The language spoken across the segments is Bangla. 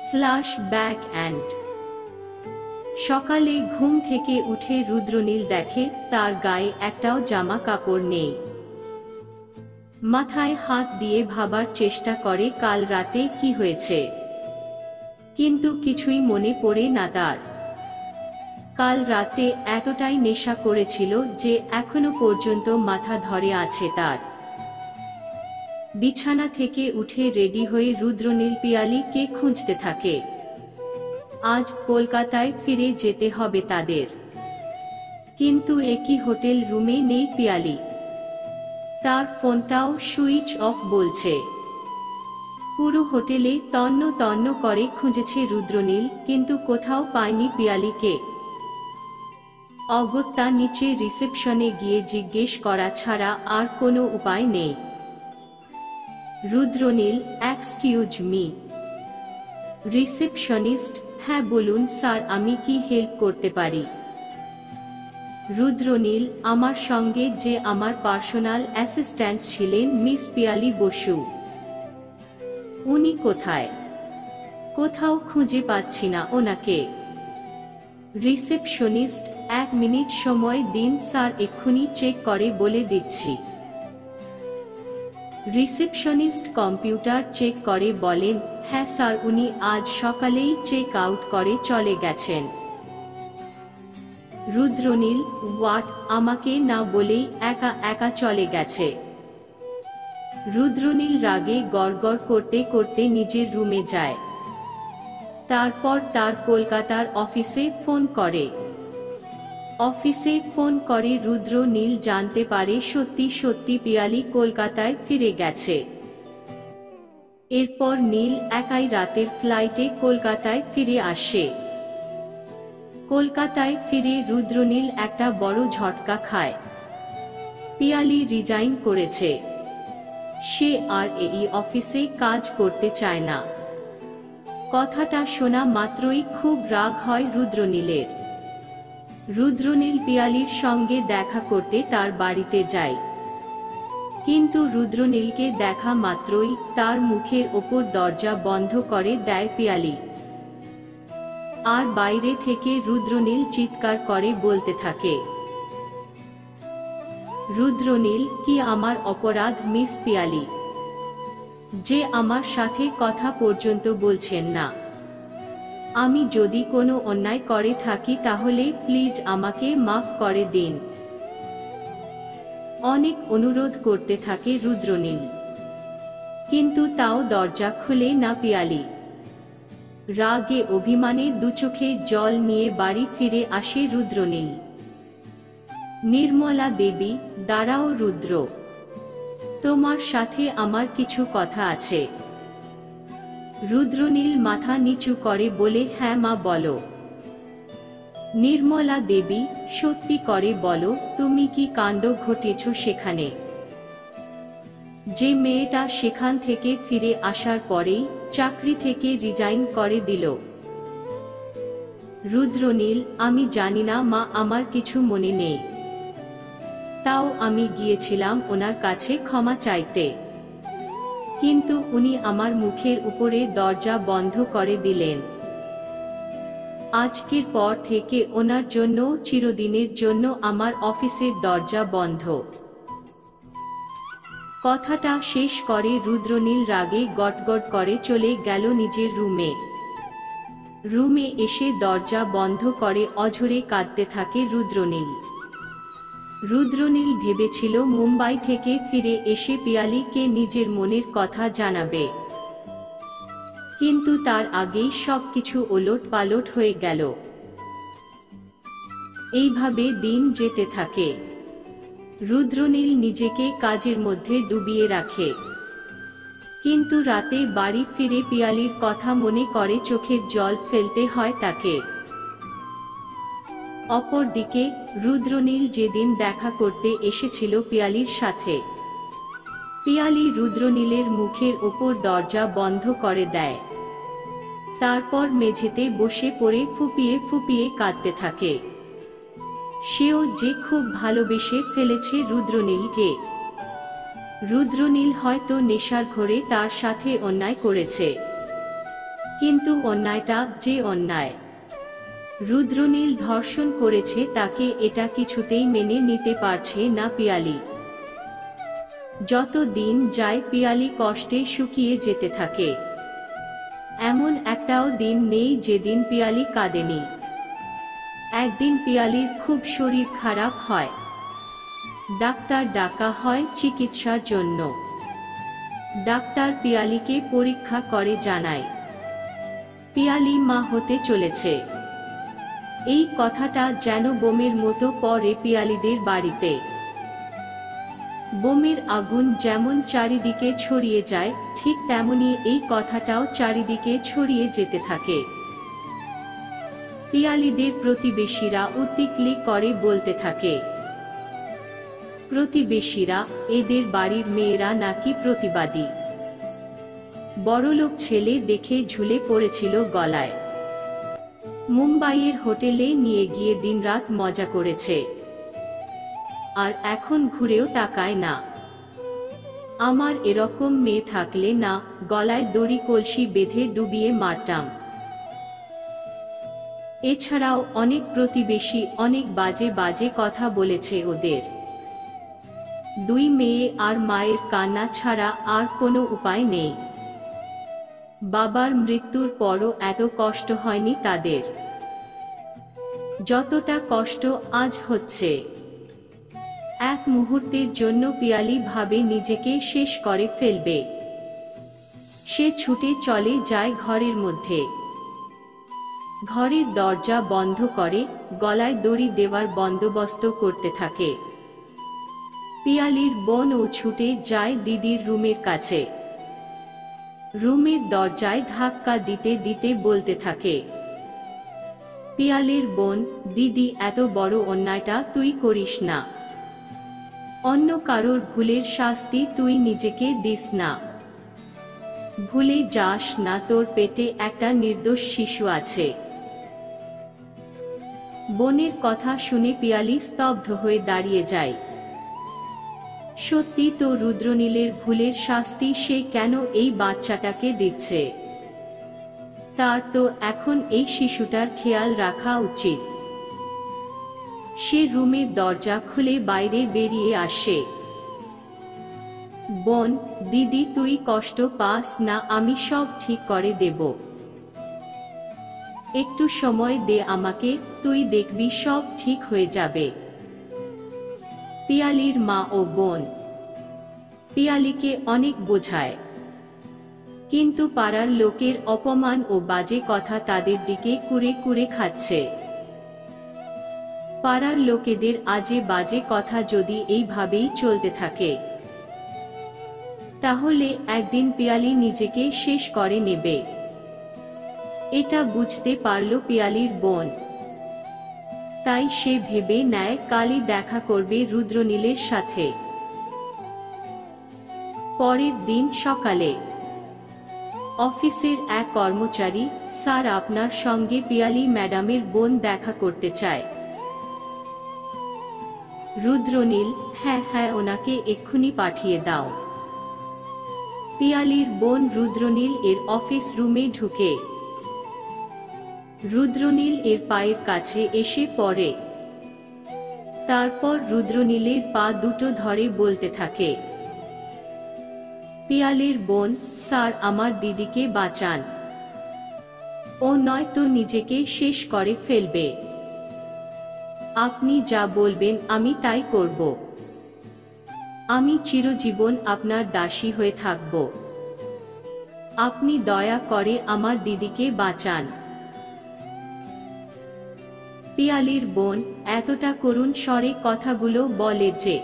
ফ্ল্যাশব্যাক অ্যান্ড সকালে ঘুম থেকে উঠে রুদ্রনীল দেখে তার গায়ে একটাও জামা কাপড় নেই। মাথায় হাত দিয়ে ভাবার চেষ্টা করে কাল রাতে কি হয়েছে, কিন্তু কিছুই মনে পড়ে না তার। কাল রাতে এতটাই নেশা করেছিল যে এখনো পর্যন্ত মাথা ধরে আছে তার। বিছানা থেকে উঠে রেডি হয়ে রুদ্রনীল পিয়ালিকে খুঁজতে থাকে। আজ কলকাতায় ফিরে যেতে হবে তাদের, কিন্তু একই হোটেল রুমে নেই পিয়ালি। তার ফোনটাও সুইচ অফ বলছে। পুরো হোটেলে তন্ন তন্ন করে খুঁজেছে রুদ্রনীল, কিন্তু কোথাও পায়নি পিয়ালিকে। অগত্যা নিচে রিসেপশনে গিয়ে জিজ্ঞেস করা ছাড়া আর কোনো উপায় নেই। Rudranil, excuse me. রিসেপশনিস্ট, হ্যাঁ বলুন স্যার, আমি কি হেল্প করতে পারি? রুদ্রনীল, আমার সঙ্গে যে আমার পার্সোনাল অ্যাসিস্ট্যান্ট ছিলেন মিস পিয়ালি বসু, উনি কোথায়? কোথাও খুঁজে পাচ্ছি না ওনাকে। রিসেপশনিস্ট, 1 মিনিট সময় দিন স্যার, এক্ষুনি চেক করে বলে দিচ্ছি। রিসেপশনিস্ট কম্পিউটার চেক করে বলেন, হ্যাঁ স্যার, উনি আজ সকালেই চেক আউট করে চলে গেছেন। রুদ্রনীল, হোয়াট? আমাকে না বলেই একা একা চলে গেছে? রুদ্রনীল রাগে গড়গড় করতে করতে নিজের রুমে যায়। তারপর তার কলকাতার অফিসে ফোন করে। অফিসে ফোন করে রুদ্রনীল জানতে পারে সত্যি সত্যি পিয়ালি কলকাতায় ফিরে গেছে। এরপর নীল একাই রাতের ফ্লাইটে কলকাতায় ফিরে আসে। কলকাতায় ফিরে রুদ্রনীল একটা বড় ঝটকা খায়। পিয়ালি রিজাইন করেছে। সে আর এই অফিসে কাজ করতে চায় না। কথাটা শোনা মাত্রই খুব রাগ হয় রুদ্রনীলের। রুদ্রনীল পিয়ালির সঙ্গে দেখা করতে তার বাড়িতে যায়, কিন্তু রুদ্রনীলকে দেখা মাত্রই তার মুখের ওপর দরজা বন্ধ করে দেয় পিয়ালি। আর বাইরে থেকে রুদ্রনীল চিৎকার করে বলতে থাকে, রুদ্রনীল, কি আমার অপরাধ মিস পিয়ালি, যে আমার সাথে কথা পর্যন্ত বলছেন না? আমি যদি কোনো অন্যায় করে থাকি তাহলে প্লিজ আমাকে মাফ করে দিন। অনেক অনুরোধ করতে থাকে রুদ্রনীল, কিন্তু তাও দরজা খুলে না পিয়ালি। রাগে অভিমানে দুচোখে জল নিয়ে বাড়ি ফিরে আসে রুদ্রনীল। নির্মলা দেবী, দাঁড়াও রুদ্র, তোমার সাথে আমার কিছু কথা আছে। রুদ্রনীল মাথা নিচু করে বলে, হ্যাঁ মা বলো। নির্মলা দেবী, সত্যি করে বলো, তুমি কি কাণ্ড ঘটেছ সেখানে? যে মেয়েটা সেখান থেকে ফিরে আসার পরেই চাকরি থেকে রিজাইন করে দিল। রুদ্রনীল, আমি জানি না মা, আমার কিছু মনে নেই। তাও আমি গিয়েছিলাম ওনার কাছে ক্ষমা চাইতে, কিন্তু উনি আমার মুখের উপরে দরজা বন্ধ করে দিলেন। আজকের পর থেকে ওনার জন্য চিরদিনের জন্য আমার অফিসের দরজা বন্ধ। কথাটা শেষ করে রুদ্রনীল রাগে গটগট করে চলে গেল নিজের রুমে। রুমে এসে দরজা বন্ধ করে অঝরে কাঁদতে থাকে রুদ্রনীল। রুদ্রনীল ভেবেছিল মুম্বাই থেকে ফিরে এসে পিয়ালিকে নিজের মনের কথা জানাবে, কিন্তু তার আগেই সবকিছু ওলটপালট হয়ে গেল। এইভাবে দিন যেতে থাকে। রুদ্রনীল নিজেকে কাজের মধ্যে ডুবিয়ে রাখে, কিন্তু রাতে বাড়ি ফিরে পিয়ালির কথা মনে করে চোখের জল ফেলতে হয় তাকে। অপরদিকে রুদ্রনীল যেদিন দেখা করতে এসেছিল পিয়ালির সাথে, পিয়ালি রুদ্রনীলের মুখের ওপর দরজা বন্ধ করে দেয়। তারপর মেঝেতে বসে পড়ে ফুপিয়ে ফুপিয়ে কাঁদতে থাকে। সেও যে খুব ভালোবেসে ফেলেছে রুদ্রনীলকে। রুদ্রনীল হয়তো নেশার ঘোরে তার সাথে অন্যায় করেছে, কিন্তু অন্যায়টা যে অন্যায়। রুদ্রনীল ধর্ষণ করেছে তাকে, এটা কিছুতেই মেনে নিতে পারছে না পিয়ালি। যত দিন যায় পিয়ালি কষ্টে শুকিয়ে যেতে থাকে। এমন একটাও দিন নেই যেদিন পিয়ালি কাঁদেনি। একদিন পিয়ালির খুব শরীর খারাপ হয়। ডাক্তার ডাকা হয় চিকিৎসার জন্য। ডাক্তার পিয়ালিকে পরীক্ষা করে জানায় পিয়ালি মা হতে চলেছে। এই কথাটা যেন বোমের মতো পড়ে পিয়ালিদের বাড়িতে। বোমের আগুন যেমন চারিদিকে ছড়িয়ে যায়, ঠিক তেমনি এই কথাটাও চারিদিকে ছড়িয়ে যেতে থাকে। পিয়ালিদের প্রতিবেশীরা উত্তিকলি করে বলতে থাকে, প্রতিবেশীরা, এদের বাড়ির মেয়েরা নাকি প্রতিবাদী। বড়লোক ছেলে দেখে ঝুলে পড়েছিল গলায়। মুম্বাইয়ের হোটেলে নিয়ে গিয়ে দিনরাত মজা করেছে, আর এখন ঘুরেও তাকায় না। আমার এরকম মেয়ে থাকলে না গলায় দড়ি কলসি বেঁধে ডুবিয়ে মারতাম। এছাড়াও অনেক প্রতিবেশী অনেক বাজে বাজে কথা বলেছে ওদের। দুই মেয়ে আর মায়ের কান্না ছাড়া আর কোনো উপায় নেই। বাবার মৃত্যুর পরও এত কষ্ট হয়নি তাদের, যতটা কষ্ট আজ হচ্ছে। এক মুহূর্তের জন্য পিয়ালি ভাবে নিজেকে শেষ করে ফেলবে। সে ছুটে চলে যায় ঘরের মধ্যে। ঘরের দরজা বন্ধ করে গলায় দড়ি দেওয়ার বন্দোবস্ত করতে থাকে। পিয়ালির বোনও ছুটে যায় দিদির রুমের কাছে। রুমের দরজায় ধাক্কা দিতে দিতে বলতে থাকে, পিয়ালির বোন, দিদি, এত বড় অন্যায়টা তুই করিস না। অন্য কারোর ভুলের শাস্তি তুই নিজেকে দিস না। ভুলে যাস না তোর পেটে একটা নির্দোষ শিশু আছে। বোনের কথা শুনে পিয়ালি স্তব্ধ হয়ে দাঁড়িয়ে যায়। সত্যি তো রুদ্রনীলের ভুলের শাস্তি সে কেন এই বাচ্চাটাকে দিচ্ছে? তার তো এখন এই শিশুটার খেয়াল রাখা উচিত। সে রুমের দরজা খুলে বাইরে বেরিয়ে আসে। বোন, দিদি, তুই কষ্ট পাস না, আমি সব ঠিক করে দেব। একটু সময় দে আমাকে, তুই দেখবি সব ঠিক হয়ে যাবে। পিয়ালির মা ও বোন পিয়ালিকে অনেক বোঝায়, কিন্তু পাড়ার লোকের অপমান ও বাজে কথা তাদের দিকে কুরে কুরে খাচ্ছে। পাড়ার লোকেদের আজে বাজে কথা যদি এইভাবেই চলতে থাকে, তাহলে একদিন পিয়ালি নিজেকে শেষ করে নেবে। এটা বুঝতে পারল পিয়ালির বোন। তাই সে ভেবে নেয় কালই দেখা করবে রুদ্রনীলের সাথে। পরের দিন সকালে অফিসের এক কর্মচারী, স্যার, আপনার সঙ্গে পিয়ালি ম্যাডামের বোন দেখা করতে চায়। রুদ্রনীল, হ্যাঁ হ্যাঁ, ওনাকে এক্ষুনি পাঠিয়ে দাও। পিয়ালির বোন রুদ্রনীল এর অফিস রুমে ঢুকে রুদ্রনীল এর পায়ের কাছে এসে পড়ে। তারপর রুদ্রনীলের পা দুটো ধরে বলতে থাকে, পিয়ালির বোন, স্যার, আমার দিদিকে বাঁচান। ও নয়তো নিজেকে শেষ করে ফেলবে। আপনি যা বলবেন আমি তাই করব। আমি চিরজীবন আপনার দাসী হয়ে থাকব। আপনি দয়া করে আমার দিদিকে বাঁচান। পিয়ালির বোন এতটা করুণ স্বরে কথাগুলো বলে যে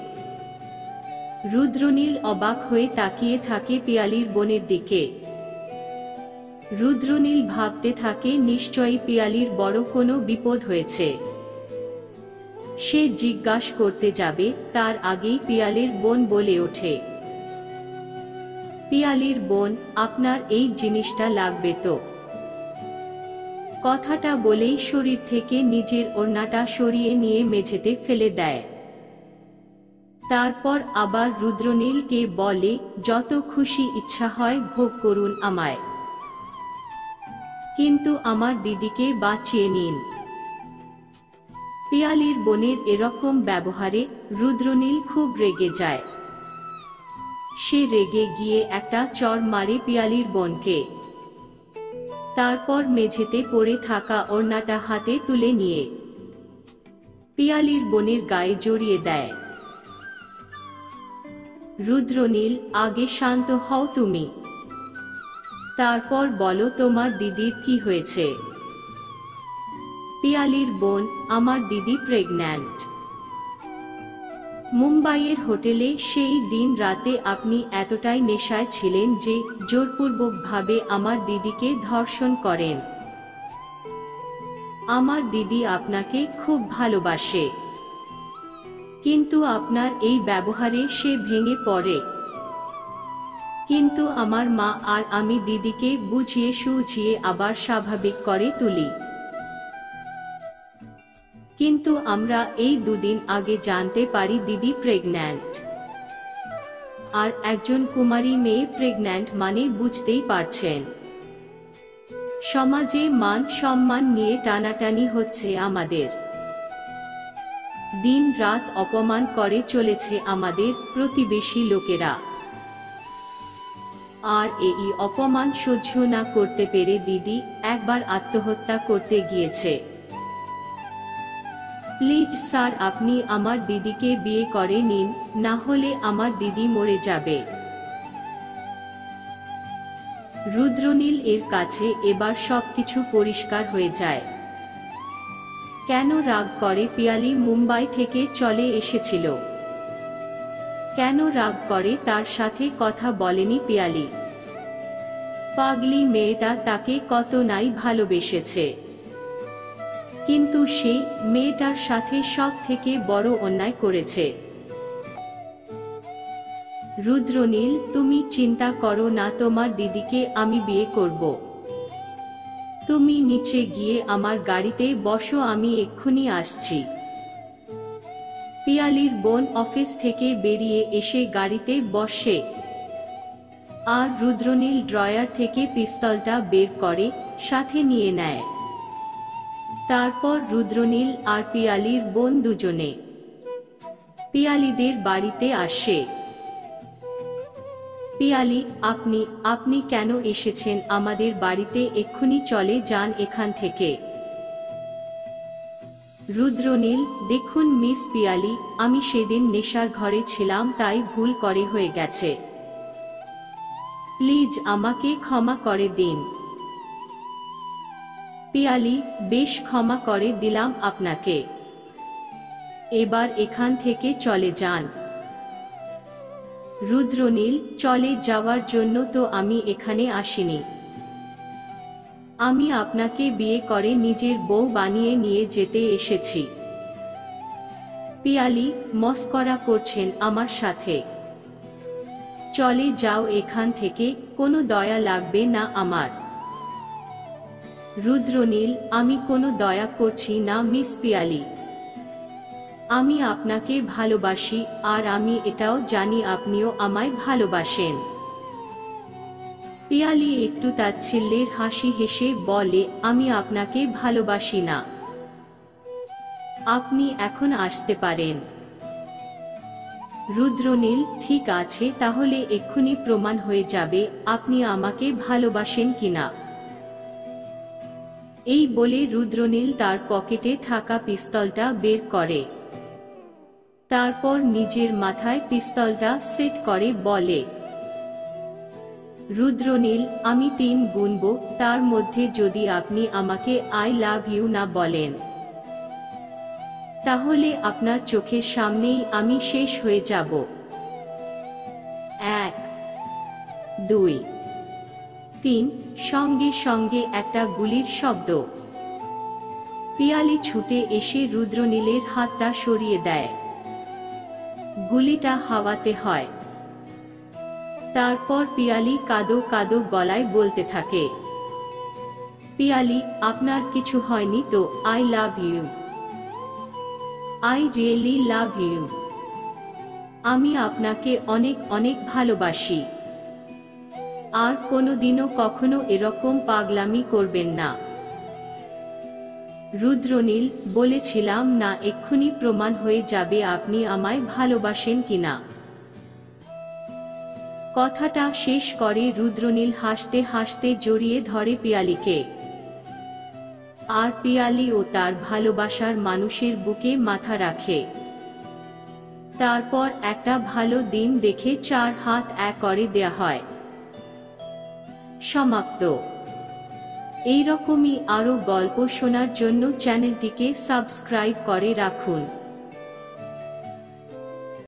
রুদ্রনীল অবাক হয়ে তাকিয়ে থাকে পিয়ালির বোনের দিকে। রুদ্রনীল ভাবতে থাকে নিশ্চয়ই পিয়ালির বড় কোনো বিপদ হয়েছে। সে জিজ্ঞাসা করতে যাবে, তার আগেই পিয়ালির বোন বলে ওঠে, পিয়ালির বোন, আপনার এই জিনিসটা লাগবে তো? কথাটা বলেই শরীর থেকে নিজের ওড়নাটা সরিয়ে নিয়ে মেঝেতে ফেলে দেয়। তারপর আবার রুদ্রনীলকে বলে, যত খুশি ইচ্ছা হয় ভোগ করুন আমায়। কিন্তু আমার দিদিকে বাঁচিয়ে নিন। পিয়ালির বোনের এরকম ব্যবহারে রুদ্রনীল খুব রেগে যায়। সে রেগে গিয়ে একটা চড় মারে পিয়ালির বোনকে। তারপর মেঝেতে পড়ে থাকা ওড়নাটা হাতে তুলে নিয়ে পিয়ালির বোনের গায়ে জড়িয়ে দেয়। রুদ্রনীল, আগে শান্ত হও তুমি, তারপর বলো তোমার দিদির কি হয়েছে। পিয়ালির বোন, আমার দিদি প্রেগন্যান্ট। মুম্বাইয়ের হোটেলে সেই দিন রাতে আপনি এতটাই নেশায় ছিলেন যে জোরপূর্বকভাবে আমার দিদিকে ধর্ষণ করেন। আমার দিদি আপনাকে খুব ভালোবাসে, কিন্তু আপনার এই ব্যবহারে সে ভেঙে পড়ে। কিন্তু আমার মা আর আমি দিদিকে বুঝিয়ে সুঝিয়ে আবার স্বাভাবিক করে তুলি। কিন্তু আমরা এই দুদিন আগে জানতে পারি দিদি প্রেগন্যান্ট। আর একজন কুমারী মেয়ে প্রেগন্যান্ট মানে বুঝতেই পারছেন, সমাজে মান সম্মান নিয়ে টানাটানি হচ্ছে আমাদের। দিন রাত অপমান করে চলেছে আমাদের প্রতিবেশী লোকেরা। আর এই অপমান সহ্য না করতে পেরে দিদি একবার আত্মহত্যা করতে গিয়েছে। প্লিজ স্যার, আপনি আমার দিদিকে বিয়ে করে নিন, না হলে আমার দিদি মরে যাবে। রুদ্রনীল এর কাছে এবার সবকিছু পরিষ্কার হয়ে যায়। কেন রাগ করে পিয়ালি মুম্বাই থেকে চলে এসেছিল, কেন রাগ করে তার সাথে কথা বলেনি পিয়ালি। পাগলি মেয়েটা তাকে কত নাই ভালোবেসেছে, কিন্তু সে মেয়েটার সাথে সব থেকে বড় অন্যায় করেছে। রুদ্রনীল, তুমি চিন্তা করো না, তোমার দিদিকে আমি বিয়ে করব। তুমি নিচে গিয়ে আমার গাড়িতে বসো, আমি এক্ষুনি আসছি। পিয়ালির বোন অফিস থেকে বেরিয়ে এসে গাড়িতে বসে, আর রুদ্রনীল ড্রয়ার থেকে পিস্তলটা বের করে সাথে নিয়ে নেয়। তারপর রুদ্রনীল আর পিয়ালির বোন দুজনে পিয়ালিদের বাড়িতে আসে। পিয়ালি, আপনি কেন এসেছেন আমাদের বাড়িতে? এক্ষুনি চলে যান এখান থেকে। রুদ্রনীল, দেখুন মিস পিয়ালি, আমি সেদিন নেশার ঘরে ছিলাম, তাই ভুল করে হয়ে গেছে। প্লিজ আমাকে ক্ষমা করে দিন। পিয়ালি, বেশ, ক্ষমা করে দিলাম আপনাকে, এবার এখান থেকে চলে যান। রুদ্রনীল, চলে যাওয়ার জন্য তো আমি এখানে আসিনি। আমি আপনাকে বিয়ে করে নিজের বউ বানিয়ে নিয়ে যেতে এসেছি। পিয়ালি, মস্করা করছেন আমার সাথে? চলে যাও এখান থেকে, কোনো দয়া লাগবে না আমার। রুদ্রনীল, আমি কোনো দয়া করছি না মিস পিয়ালি, আমি আপনাকে ভালোবাসি, আর আমি এটাও জানি আপনিও আমায় ভালোবাসেন। পিয়ালি একটু তাচ্ছিল্যের হাসি হেসে বলে, আমি আপনাকে ভালোবাসি না। আপনি এখন আসতে পারেন। রুদ্রনীল, ঠিক আছে, তাহলে এক্ষুনি প্রমাণ হয়ে যাবে আপনি আমাকে ভালোবাসেন কিনা। এই বলে রুদ্রনীল তার পকেটে থাকা পিস্তলটা বের করে। তারপর নিজের মাথায় পিস্তলটা সেট করে বলে, রুদ্রনীল, আমি 3 গুনব, তার মধ্যে যদি আপনি আমাকে আই লাভ ইউ না বলেন, তাহলে আপনার চোখের সামনেই আমি শেষ হয়ে যাব। 1, 2, 3, সঙ্গে সঙ্গে একটা গুলির শব্দ। পিয়ালি ছুটে এসে রুদ্রনীলের হাতটা সরিয়ে দেয়। গুলিটা হাওয়াতে হয়। তারপর পিয়ালি কাঁদো কাঁদো গলায় বলতে থাকে, পিয়ালি, আপনার কিছু হয়নি তো? I love you, I really love you, আমি আপনাকে অনেক অনেক ভালোবাসি। আর কোনোদিনও কখনো এরকম পাগলামি করবেন না। রুদ্রনীল: বলেছিলাম না এক্ষুনি প্রমাণ হয়ে যাবে আপনি আমায় ভালোবাসেন কিনা। কথাটা শেষ করে রুদ্রনীল হাসতে হাসতে জড়িয়ে ধরে পিয়ালিকে। আর পিয়ালিও তার ভালোবাসার মানুষের বুকে মাথা রাখে। তারপর একটা ভালো দিন দেখে 4 হাত এক করে দেয়া হয়। সমাপ্ত। এইরকমই আরো গল্প শোনার জন্য চ্যানেলটিকে সাবস্ক্রাইব করে রাখুন।